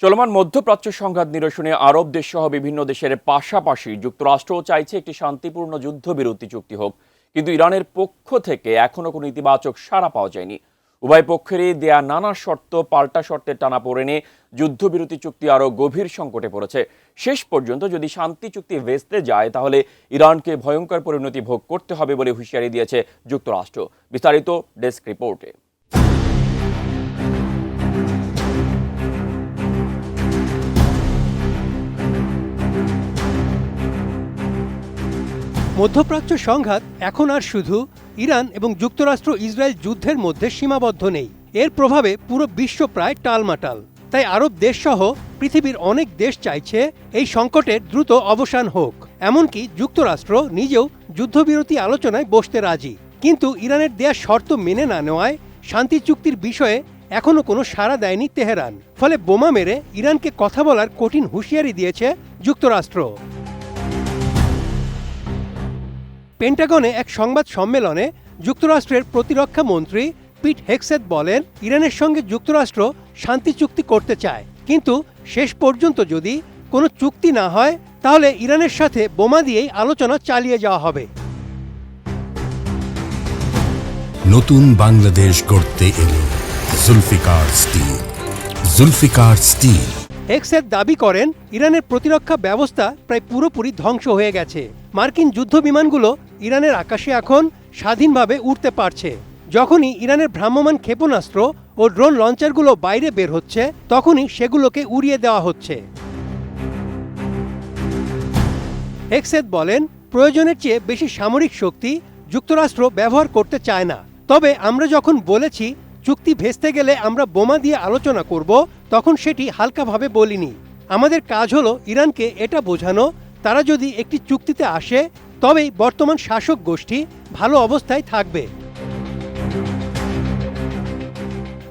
চলমান মধ্যপ্রাচ্য সংঘাত নিরসনে আরব দেশসহ বিভিন্ন দেশের পাশাপাশি যুক্তরাষ্ট্রও চাইছে একটি শান্তিপূর্ণ যুদ্ধবিরতি চুক্তি হোক, কিন্তু ইরানের পক্ষ থেকে এখনো কোনো ইতিবাচক সাড়া পাওয়া যায়নি। উভয় পক্ষেরই দেয়া নানা শর্ত পাল্টা শর্তের টানাপোড়েনে যুদ্ধবিরতি চুক্তি আরও গভীর সংকটে পড়েছে। শেষ পর্যন্ত যদি শান্তি চুক্তি ভেস্তে যায় তাহলে ইরানকে ভয়ঙ্কর পরিণতি ভোগ করতে হবে বলে হুঁশিয়ারি দিয়েছে যুক্তরাষ্ট্র। বিস্তারিত ডেস্ক রিপোর্টে। মধ্যপ্রাচ্য সংঘাত এখন আর শুধু ইরান এবং যুক্তরাষ্ট্র ইসরায়েল যুদ্ধের মধ্যে সীমাবদ্ধ নেই। এর প্রভাবে পুরো বিশ্ব প্রায় টালমাটাল। তাই আরব দেশসহ পৃথিবীর অনেক দেশ চাইছে এই সংকটের দ্রুত অবসান হোক। এমনকি যুক্তরাষ্ট্র নিজেও যুদ্ধবিরতি আলোচনায় বসতে রাজি, কিন্তু ইরানের দেয়া শর্ত মেনে না নেওয়ায় শান্তি চুক্তির বিষয়ে এখনও কোনো সাড়া দেয়নি তেহরান। ফলে বোমা মেরে ইরানকে কথা বলার কঠিন হুঁশিয়ারি দিয়েছে যুক্তরাষ্ট্র। পেন্টাগনে এক সংবাদ সম্মেলনে যুক্তরাষ্ট্রের প্রতিরক্ষা মন্ত্রী পিট হেগসেথ বলেন, ইরানের সঙ্গে যুক্তরাষ্ট্র শান্তি চুক্তি করতে চায়, কিন্তু শেষ পর্যন্ত যদি কোনো চুক্তি না হয় তাহলে ইরানের সাথে বোমা দিয়েই আলোচনা চালিয়ে যাওয়া হবে। নতুন বাংলাদেশ গড়তে এলো Zulfikar steel. Zulfikar steel. Hegseth দাবি করেন, ইরানের প্রতিরক্ষা ব্যবস্থা প্রায় পুরোপুরি ধ্বংস হয়ে গেছে। মার্কিন যুদ্ধ বিমানগুলো ইরানের আকাশে এখন স্বাধীনভাবে উড়তে পারছে। যখনই ইরানের ভ্রাম্যমাণ ক্ষেপণাস্ত্র ও ড্রোন লঞ্চারগুলো বাইরে বের হচ্ছে, তখনই সেগুলোকে উড়িয়ে দেওয়া হচ্ছে। হেগসেথ বলেন, প্রয়োজনের চেয়ে বেশি সামরিক শক্তি যুক্তরাষ্ট্র ব্যবহার করতে চায় না। তবে আমরা যখন বলেছি চুক্তি ভেস্তে গেলে আমরা বোমা দিয়ে আলোচনা করব, তখন সেটি হালকাভাবে বলিনি। আমাদের কাজ হলো ইরানকে এটা বোঝানো, তারা যদি একটি চুক্তিতে আসে তবেই বর্তমান শাসক গোষ্ঠী ভালো অবস্থায় থাকবে।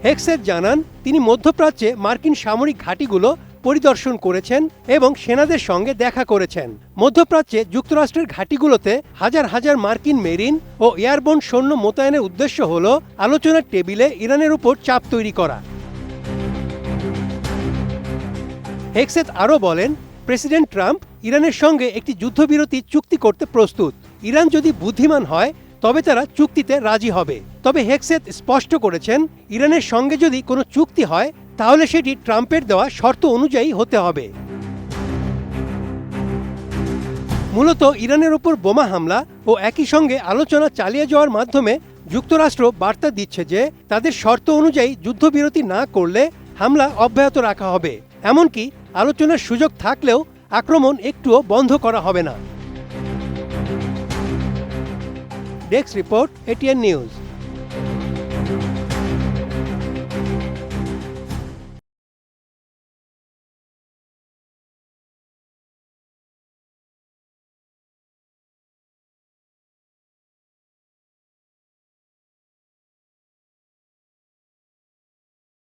হেগসেথ জানান, তিনি মধ্যপ্রাচ্যে মার্কিন সামরিক ঘাঁটিগুলো পরিদর্শন করেছেন এবং সেনাদের সঙ্গে দেখা করেছেন। মধ্যপ্রাচ্যে যুক্তরাষ্ট্রের ঘাঁটিগুলোতে হাজার হাজার মার্কিন মেরিন ও এয়ারবোর্ন সৈন্য মোতায়েনের উদ্দেশ্য হল আলোচনার টেবিলে ইরানের উপর চাপ তৈরি করা। হেগসেথ আরও বলেন, প্রেসিডেন্ট ট্রাম্প ইরানের সঙ্গে একটি যুদ্ধবিরতি চুক্তি করতে প্রস্তুত। ইরান যদি বুদ্ধিমান হয় তবে তারা চুক্তিতে রাজি হবে। তবে হেগসেথ স্পষ্ট করেছেন, ইরানের সঙ্গে যদি কোনো চুক্তি হয় তাহলে সেটি ট্রাম্পের দেওয়া শর্ত অনুযায়ী হতে হবে। মূলত ইরানের উপর বোমা হামলা ও একই সঙ্গে আলোচনা চালিয়ে যাওয়ার মাধ্যমে যুক্তরাষ্ট্র বার্তা দিচ্ছে যে তাদের শর্ত অনুযায়ী যুদ্ধবিরতি না করলে হামলা অব্যাহত রাখা হবে। এমনকি আলোচনার সুযোগ থাকলেও আক্রমণ একটুও বন্ধ করা হবে না। Desk report, ATN news.